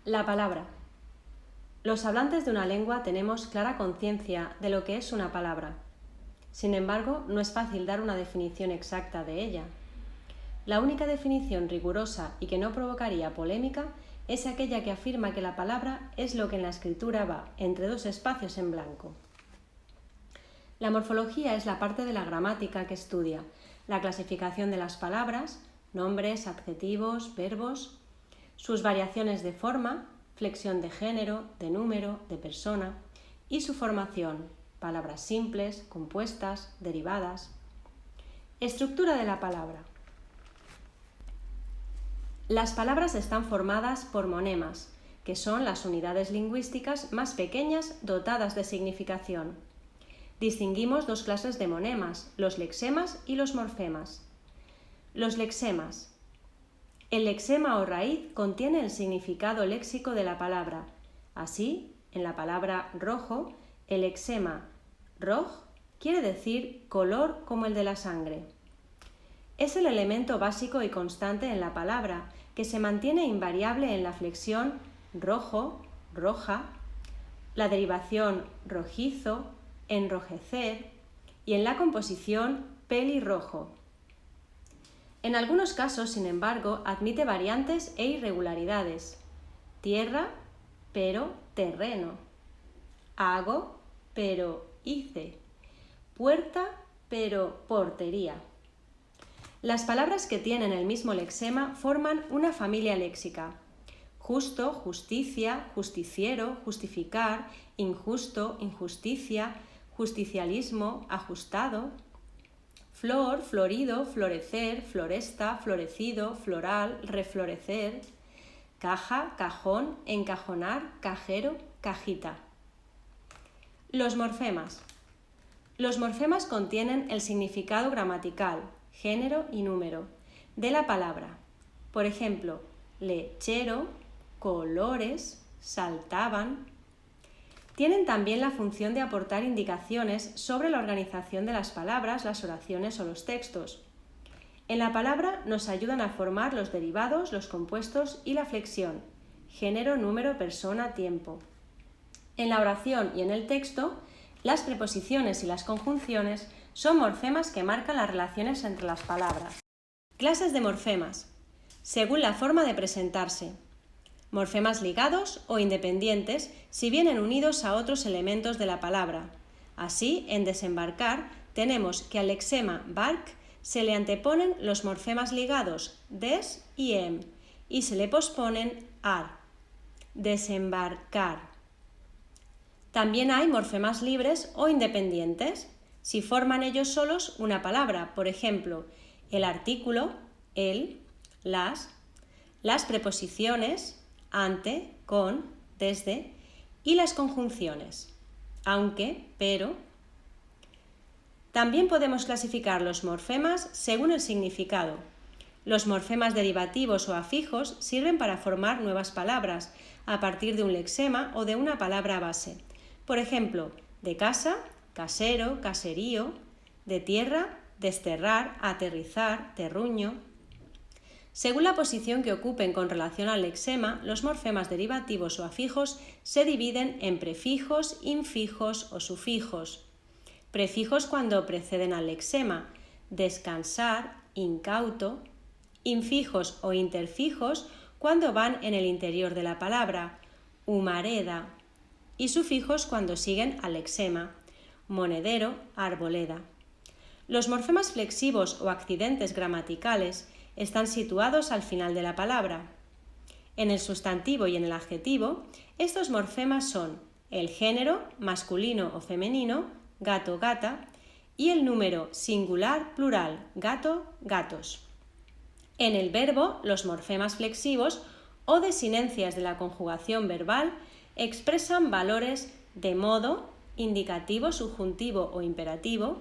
La palabra. Los hablantes de una lengua tenemos clara conciencia de lo que es una palabra. Sin embargo, no es fácil dar una definición exacta de ella. La única definición rigurosa y que no provocaría polémica es aquella que afirma que la palabra es lo que en la escritura va entre dos espacios en blanco. La morfología es la parte de la gramática que estudia la clasificación de las palabras, nombres, adjetivos, verbos, sus variaciones de forma, flexión de género, de número, de persona, y su formación, palabras simples, compuestas, derivadas. Estructura de la palabra. Las palabras están formadas por monemas, que son las unidades lingüísticas más pequeñas dotadas de significación. Distinguimos dos clases de monemas, los lexemas y los morfemas. Los lexemas. El lexema o raíz contiene el significado léxico de la palabra. Así, en la palabra rojo, el lexema roj quiere decir color como el de la sangre. Es el elemento básico y constante en la palabra, que se mantiene invariable en la flexión rojo, roja, la derivación rojizo, enrojecer y en la composición pelirrojo. En algunos casos, sin embargo, admite variantes e irregularidades. Tierra, pero terreno. Hago, pero hice. Puerta, pero portería. Las palabras que tienen el mismo lexema forman una familia léxica. Justo, justicia, justiciero, justificar, injusto, injusticia, justicialismo, ajustado. Flor, florido, florecer, floresta, florecido, floral, reflorecer. Caja, cajón, encajonar, cajero, cajita. Los morfemas. Los morfemas contienen el significado gramatical, género y número de la palabra. Por ejemplo, lechero, colores, saltaban. Tienen también la función de aportar indicaciones sobre la organización de las palabras, las oraciones o los textos. En la palabra nos ayudan a formar los derivados, los compuestos y la flexión, género, número, persona, tiempo. En la oración y en el texto, las preposiciones y las conjunciones son morfemas que marcan las relaciones entre las palabras. Clases de morfemas. Según la forma de presentarse. Morfemas ligados o independientes si vienen unidos a otros elementos de la palabra. Así, en desembarcar, tenemos que al lexema bark se le anteponen los morfemas ligados des y em y se le posponen ar. Desembarcar. También hay morfemas libres o independientes si forman ellos solos una palabra, por ejemplo, el artículo, el, las preposiciones, ante, con, desde, y las conjunciones, aunque, pero. También podemos clasificar los morfemas según el significado. Los morfemas derivativos o afijos sirven para formar nuevas palabras a partir de un lexema o de una palabra base. Por ejemplo, de casa, casero, caserío, de tierra, desterrar, aterrizar, terruño. Según la posición que ocupen con relación al lexema, los morfemas derivativos o afijos se dividen en prefijos, infijos o sufijos. Prefijos cuando preceden al lexema, descansar, incauto. Infijos o interfijos cuando van en el interior de la palabra, humareda. Y sufijos cuando siguen al lexema, monedero, arboleda. Los morfemas flexivos o accidentes gramaticales están situados al final de la palabra. En el sustantivo y en el adjetivo, estos morfemas son el género, masculino o femenino, gato, gata, y el número singular, plural, gato, gatos. En el verbo, los morfemas flexivos o desinencias de la conjugación verbal expresan valores de modo, indicativo, subjuntivo o imperativo,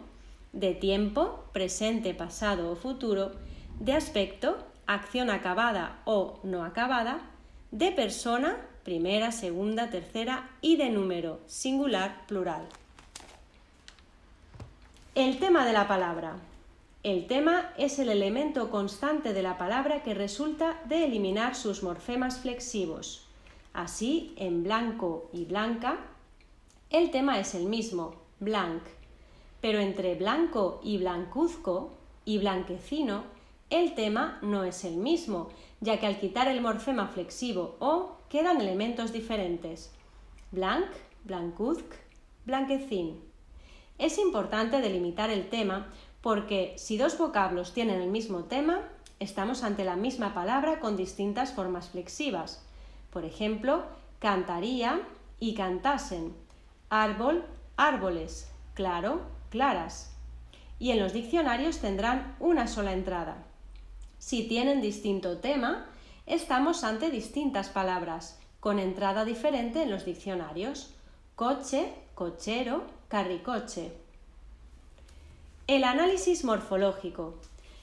de tiempo, presente, pasado o futuro, de aspecto, acción acabada o no acabada, de persona, primera, segunda, tercera y de número, singular, plural. El tema de la palabra. El tema es el elemento constante de la palabra que resulta de eliminar sus morfemas flexivos. Así, en blanco y blanca, el tema es el mismo, blanc, pero entre blanco y blancuzco y blanquecino, el tema no es el mismo, ya que al quitar el morfema flexivo o quedan elementos diferentes. Blanc, blancuzc, blanquecín. Es importante delimitar el tema porque si dos vocablos tienen el mismo tema, estamos ante la misma palabra con distintas formas flexivas. Por ejemplo, cantaría y cantasen, árbol, árboles, claro, claras. Y en los diccionarios tendrán una sola entrada. Si tienen distinto tema, estamos ante distintas palabras, con entrada diferente en los diccionarios. Coche, cochero, carricoche. El análisis morfológico.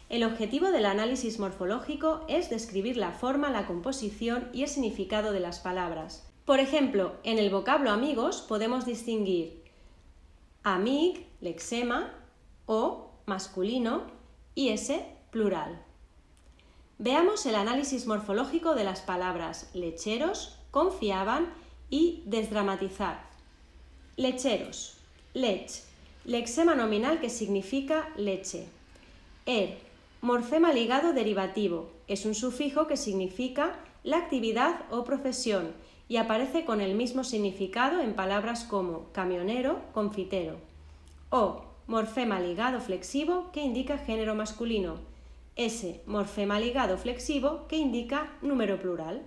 El objetivo del análisis morfológico es describir la forma, la composición y el significado de las palabras. Por ejemplo, en el vocablo amigos podemos distinguir amig, lexema, o masculino y s plural. Veamos el análisis morfológico de las palabras lecheros, confiaban y desdramatizar. Lecheros, lech, lexema nominal que significa leche. Morfema ligado derivativo, es un sufijo que significa la actividad o profesión y aparece con el mismo significado en palabras como camionero, confitero. Morfema ligado flexivo que indica género masculino. Morfema ligado flexivo que indica número plural.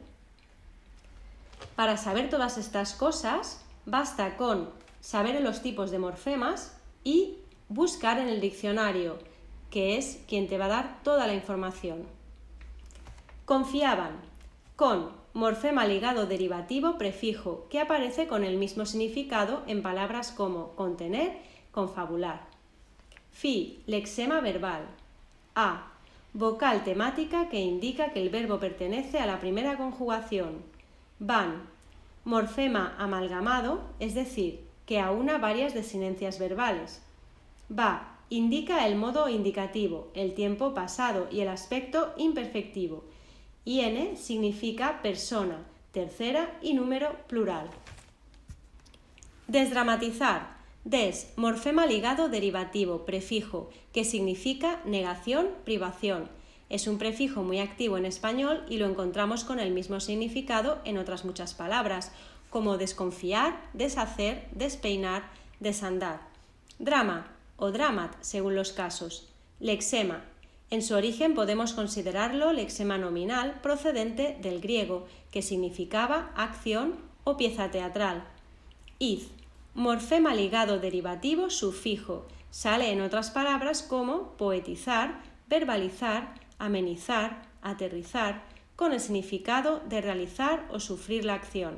Para saber todas estas cosas, basta con saber los tipos de morfemas y buscar en el diccionario, que es quien te va a dar toda la información. Confiaban, con morfema ligado derivativo prefijo que aparece con el mismo significado en palabras como contener, confabular. Lexema verbal. Vocal temática que indica que el verbo pertenece a la primera conjugación. Morfema amalgamado, es decir, que aúna varias desinencias verbales. Indica el modo indicativo, el tiempo pasado y el aspecto imperfectivo. N significa persona, tercera y número plural. Desdramatizar. Morfema ligado derivativo, prefijo, que significa negación, privación. Es un prefijo muy activo en español y lo encontramos con el mismo significado en otras muchas palabras, como desconfiar, deshacer, despeinar, desandar. Drama o dramat, según los casos. Lexema. En su origen podemos considerarlo lexema nominal procedente del griego, que significaba acción o pieza teatral. Morfema ligado derivativo sufijo. Sale en otras palabras como poetizar, verbalizar, amenizar, aterrizar, con el significado de realizar o sufrir la acción.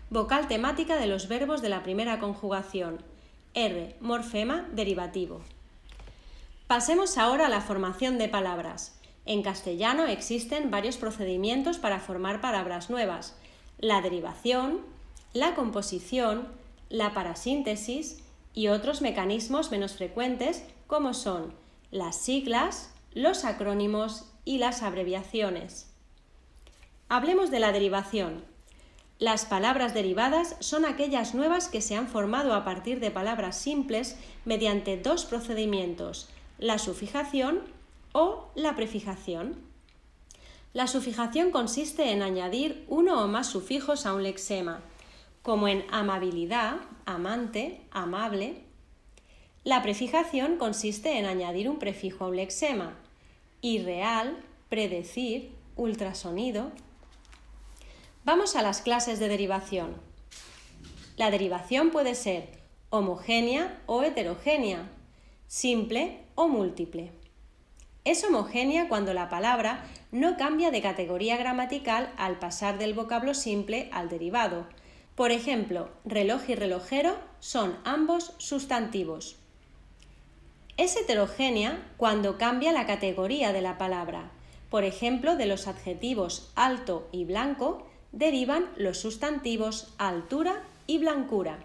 Vocal temática de los verbos de la primera conjugación. Morfema derivativo. Pasemos ahora a la formación de palabras. En castellano existen varios procedimientos para formar palabras nuevas: la derivación, la composición, la parasíntesis y otros mecanismos menos frecuentes como son las siglas, los acrónimos y las abreviaciones. Hablemos de la derivación. Las palabras derivadas son aquellas nuevas que se han formado a partir de palabras simples mediante dos procedimientos: la sufijación o la prefijación. La sufijación consiste en añadir uno o más sufijos a un lexema, como en amabilidad, amante, amable. La prefijación consiste en añadir un prefijo a un lexema: irreal, predecir, ultrasonido. Vamos a las clases de derivación. La derivación puede ser homogénea o heterogénea, simple o múltiple. Es homogénea cuando la palabra no cambia de categoría gramatical al pasar del vocablo simple al derivado. Por ejemplo, reloj y relojero son ambos sustantivos. Es heterogénea cuando cambia la categoría de la palabra. Por ejemplo, de los adjetivos alto y blanco derivan los sustantivos altura y blancura.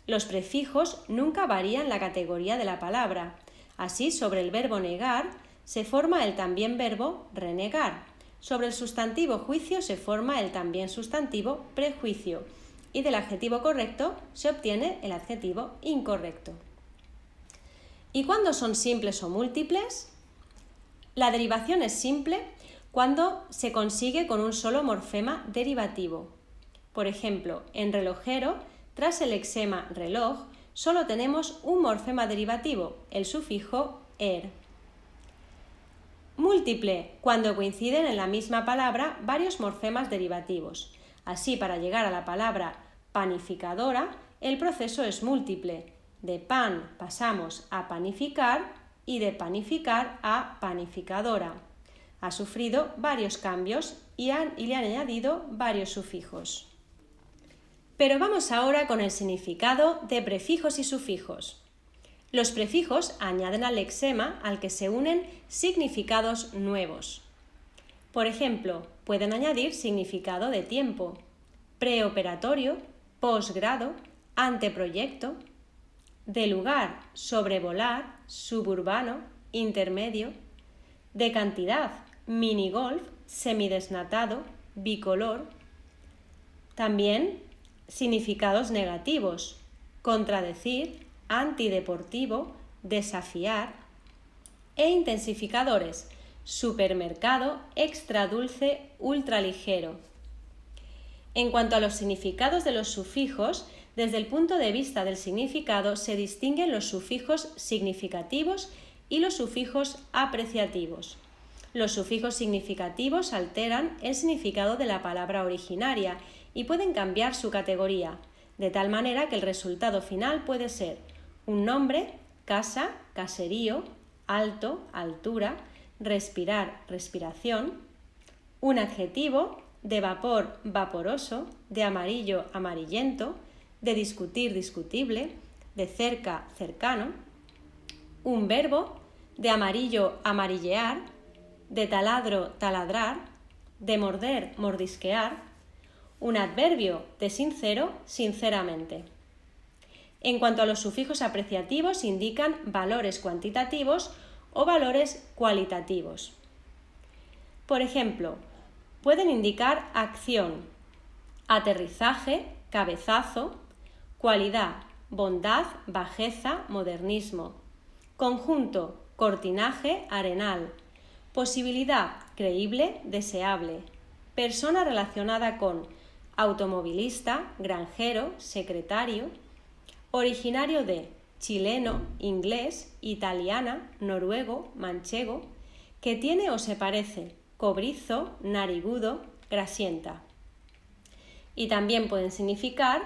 Los prefijos nunca varían la categoría de la palabra. Así, sobre el verbo negar se forma el también verbo renegar. Sobre el sustantivo juicio se forma el también sustantivo prejuicio y del adjetivo correcto se obtiene el adjetivo incorrecto. ¿Y cuándo son simples o múltiples? La derivación es simple cuando se consigue con un solo morfema derivativo. Por ejemplo, en relojero, tras el lexema reloj, solo tenemos un morfema derivativo, el sufijo er. Múltiple, cuando coinciden en la misma palabra varios morfemas derivativos. Así, para llegar a la palabra panificadora, el proceso es múltiple. De pan pasamos a panificar y de panificar a panificadora. Ha sufrido varios cambios y le han añadido varios sufijos. Pero vamos ahora con el significado de prefijos y sufijos. Los prefijos añaden al lexema al que se unen significados nuevos. Por ejemplo, pueden añadir significado de tiempo, preoperatorio, posgrado, anteproyecto, de lugar, sobrevolar, suburbano, intermedio, de cantidad, minigolf, semidesnatado, bicolor. También significados negativos, contradecir, antideportivo, desafiar, e intensificadores, supermercado, extra dulce, ultraligero. En cuanto a los significados de los sufijos, desde el punto de vista del significado se distinguen los sufijos significativos y los sufijos apreciativos. Los sufijos significativos alteran el significado de la palabra originaria y pueden cambiar su categoría, de tal manera que el resultado final puede ser un nombre, casa, caserío, alto, altura, respirar, respiración, un adjetivo, de vapor, vaporoso, de amarillo, amarillento, de discutir, discutible, de cerca, cercano, un verbo, de amarillo, amarillear, de taladro, taladrar, de morder, mordisquear, un adverbio, de sincero, sinceramente. En cuanto a los sufijos apreciativos, indican valores cuantitativos o valores cualitativos. Por ejemplo, pueden indicar acción, aterrizaje, cabezazo, cualidad, bondad, bajeza, modernismo, conjunto, cortinaje, arenal, posibilidad, creíble, deseable, persona relacionada con automovilista, granjero, secretario, originario de chileno, inglés, italiana, noruego, manchego, que tiene o se parece, cobrizo, narigudo, grasienta. Y también pueden significar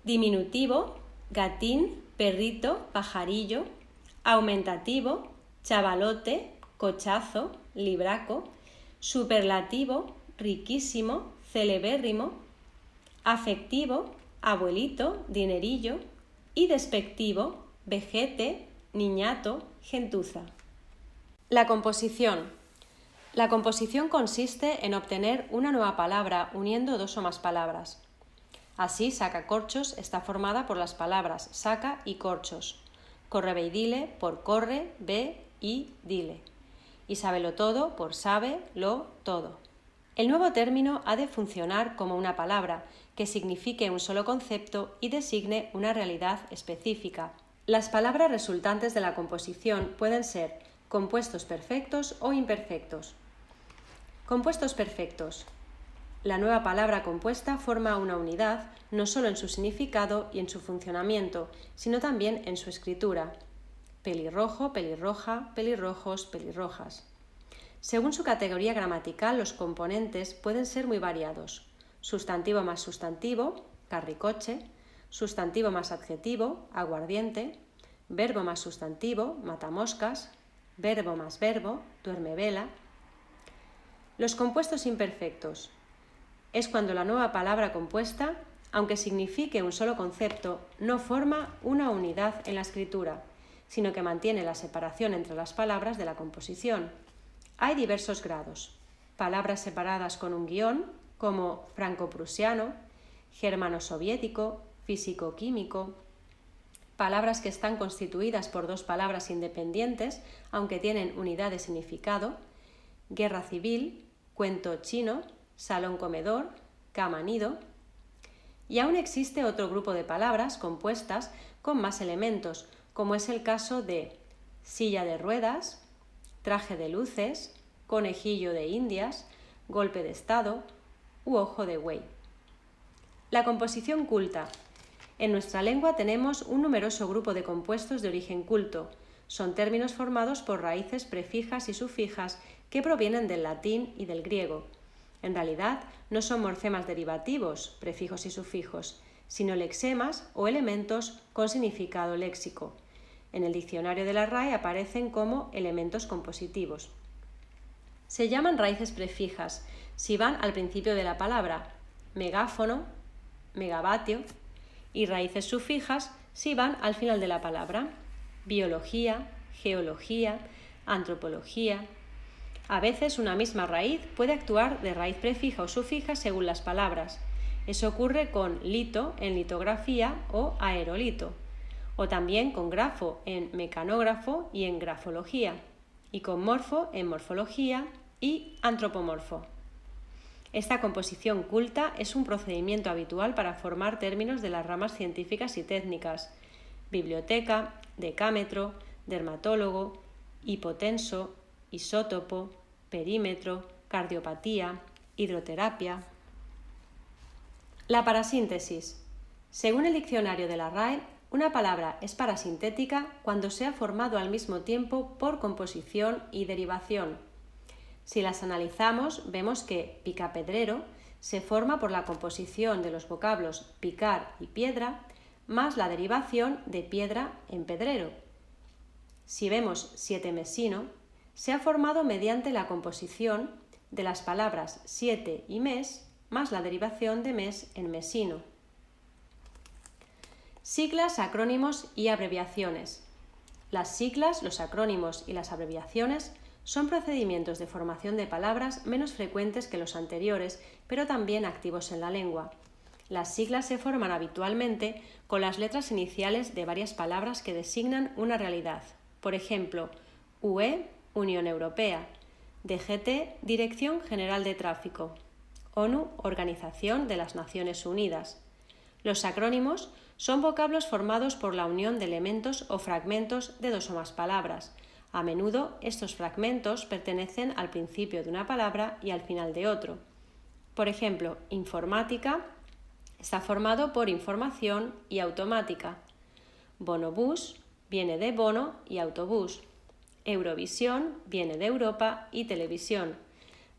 diminutivo, gatín, perrito, pajarillo, aumentativo, chavalote, cochazo, libraco, superlativo, riquísimo, celebérrimo, afectivo, abuelito, dinerillo, y despectivo, vejete, niñato, gentuza. La composición. La composición consiste en obtener una nueva palabra uniendo dos o más palabras. Así, sacacorchos está formada por las palabras saca y corchos, correveidile por corre, ve y dile, y sábelotodo por sabe, lo, todo. El nuevo término ha de funcionar como una palabra que signifique un solo concepto y designe una realidad específica. Las palabras resultantes de la composición pueden ser compuestos perfectos o imperfectos. Compuestos perfectos. La nueva palabra compuesta forma una unidad no solo en su significado y en su funcionamiento, sino también en su escritura. Pelirrojo, pelirroja, pelirrojos, pelirrojas. Según su categoría gramatical, los componentes pueden ser muy variados. Sustantivo más sustantivo, carricoche, sustantivo más adjetivo, aguardiente, verbo más sustantivo, matamoscas, verbo más verbo, duermevela. Los compuestos imperfectos. Es cuando la nueva palabra compuesta, aunque signifique un solo concepto, no forma una unidad en la escritura, sino que mantiene la separación entre las palabras de la composición. Hay diversos grados. Palabras separadas con un guión, como franco-prusiano, germano-soviético, físico-químico. Palabras que están constituidas por dos palabras independientes, aunque tienen unidad de significado, guerra civil, cuento chino, salón comedor, cama nido. Y aún existe otro grupo de palabras compuestas con más elementos, como es el caso de silla de ruedas, traje de luces, conejillo de indias, golpe de estado u ojo de buey. La composición culta. En nuestra lengua tenemos un numeroso grupo de compuestos de origen culto. Son términos formados por raíces prefijas y sufijas que provienen del latín y del griego. En realidad, no son morfemas derivativos, prefijos y sufijos, sino lexemas o elementos con significado léxico. En el diccionario de la RAE aparecen como elementos compositivos. Se llaman raíces prefijas si van al principio de la palabra, megáfono, megavatio, y raíces sufijas si van al final de la palabra, biología, geología, antropología. A veces una misma raíz puede actuar de raíz prefija o sufija según las palabras. Eso ocurre con lito en litografía o aerolito, o también con grafo en mecanógrafo y en grafología, y con morfo en morfología y antropomorfo. Esta composición culta es un procedimiento habitual para formar términos de las ramas científicas y técnicas: biblioteca, decámetro, dermatólogo, hipotenso, isótopo, perímetro, cardiopatía, hidroterapia. La parasíntesis. Según el diccionario de la RAE, una palabra es parasintética cuando se ha formado al mismo tiempo por composición y derivación. Si las analizamos, vemos que picapedrero se forma por la composición de los vocablos picar y piedra, más la derivación de piedra en pedrero. Si vemos sietemesino, se ha formado mediante la composición de las palabras siete y mes, más la derivación de mes en mesino. Siglas, acrónimos y abreviaciones. Las siglas, los acrónimos y las abreviaciones son procedimientos de formación de palabras menos frecuentes que los anteriores, pero también activos en la lengua. Las siglas se forman habitualmente con las letras iniciales de varias palabras que designan una realidad. Por ejemplo, UE, Unión Europea; DGT, Dirección General de Tráfico; ONU, Organización de las Naciones Unidas. Los acrónimos son vocablos formados por la unión de elementos o fragmentos de dos o más palabras. A menudo estos fragmentos pertenecen al principio de una palabra y al final de otro. Por ejemplo, informática está formado por información y automática. Bonobús viene de bono y autobús. Eurovisión viene de Europa y televisión.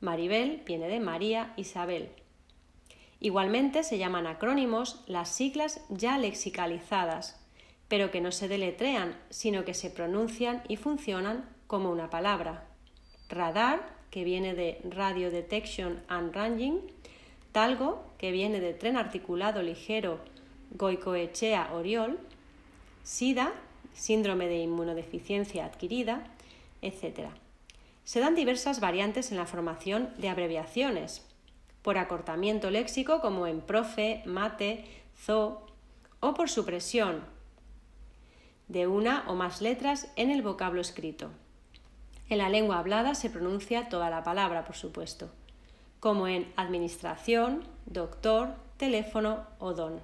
Maribel viene de María Isabel. Igualmente se llaman acrónimos las siglas ya lexicalizadas, pero que no se deletrean, sino que se pronuncian y funcionan como una palabra. Radar, que viene de Radio Detection and Ranging; Talgo, que viene de Tren Articulado Ligero Goicoechea Oriol; SIDA, Síndrome de Inmunodeficiencia Adquirida, etc. Se dan diversas variantes en la formación de abreviaciones, por acortamiento léxico como en profe, mate, zoo, o por supresión de una o más letras en el vocablo escrito. En la lengua hablada se pronuncia toda la palabra, por supuesto, como en administración, doctor, teléfono o don.